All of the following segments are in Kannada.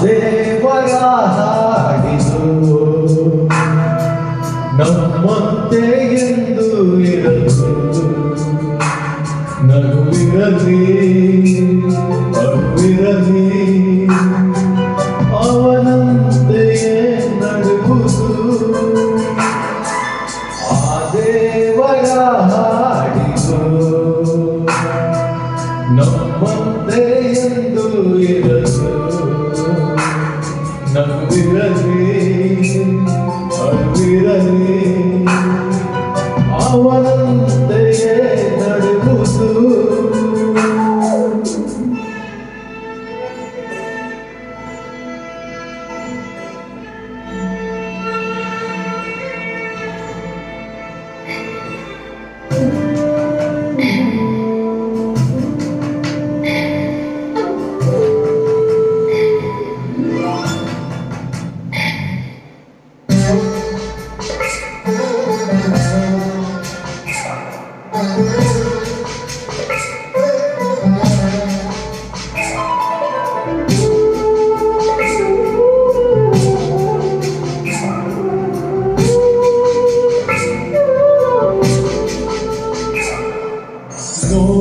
ದೇವರ ಹಾಡಿದು ನಮ್ಮಂತೆ ಎಂದು ಇರಲು ನಗುವಿರಲಿ ಅರುವಿರಲಿ ಅವನಂತೆಯೇ ನಡುವುದು ಆ ದೇವರ ಹಾಡಿದು ನಮ್ಮಂತೆ ಎಂದು ಇರಲು ನಗುವಿರಲಿ ಅರುವಿರಲಿ ಅವನಂತೆಯೇ ನಡುವುದು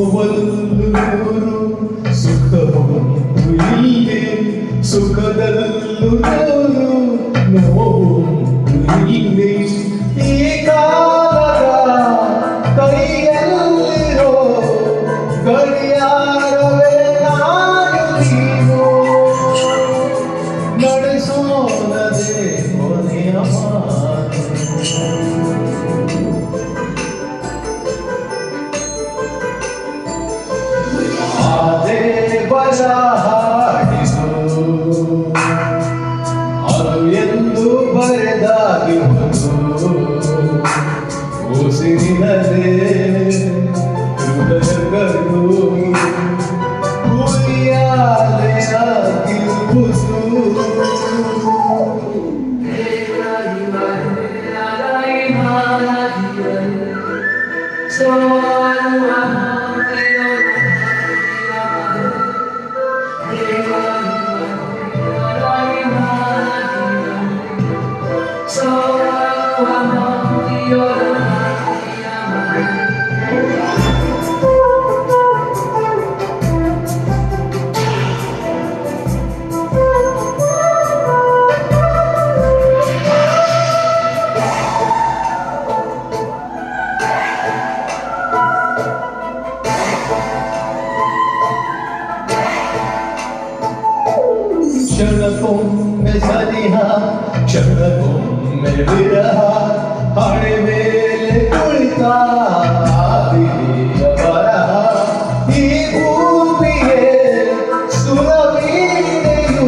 ನೋವಲ್ಲೂ ಸುಖವೊಂದು ಇಲ್ಲಿ ಸುಖದಲ್ಲೂ ನೋವೊಂದು ಇಲ್ಲಿ ಈ ಕಾಲದ ಕೈಯಲ್ಲಿರೋ ಗಡಿಯಾರವೇ ನಾನು ನೀನು ನಡೆಸೋನದೇ ಕೊನೆಯ ಮಾತು ದೇವರ ಹಾಡಿದು ಅದು ಎಂದು ಬರೆದಾಗಿರುವುದು ಉಸಿರಿನಲ್ಲೇ ಹೃದಯಗಳು ಉಯ್ಯಾಲೆಯಾಗಿರುವುದು ಕ್ಷಣಕ್ಕೊಮ್ಮೆ ಸನಿಹ ಕ್ಷಣಕ್ಕೊಮ್ಮೆ ವಿರಹ ಹಣೆ ಮೇಲೆ ಕುಳಿತ ಬರಹ ಈ ಭೂಮಿಗೆ ಸುರವೀಣೆಯು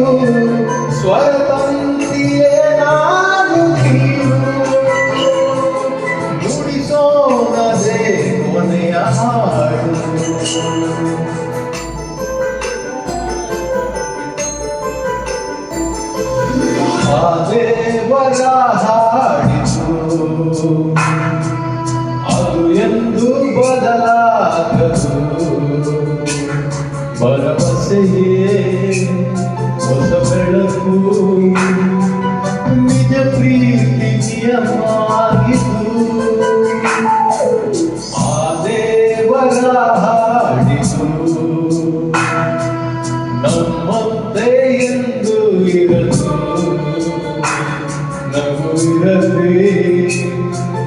ಸ್ವರತಂತಿಯೇ ನಾನು ನೀನು ನುಡಿಸೋನದೇ ಕೊನೆಯ ಹಾಡು ದೇವರ ಹಾಡಿದು ಅದು ಎಂದು ಬದಲಾಗದು ಭರವಸೆಯೇ ಹೊಸ ಬೆಳಕು ನಿಜ ಪ್ರೀತಿ ನಿಯಮಾಗಿದು ಆ ದೇವರ ಹಾಡಿದು ನಮ್ಮಂತೆ ಎಂದು ಇರಲು ನಗುವಿರಲಿ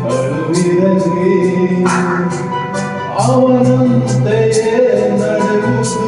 ಅಳುವಿರಲಿ ಅವನಂತೆಯೇ ನಡೆಯುವುದು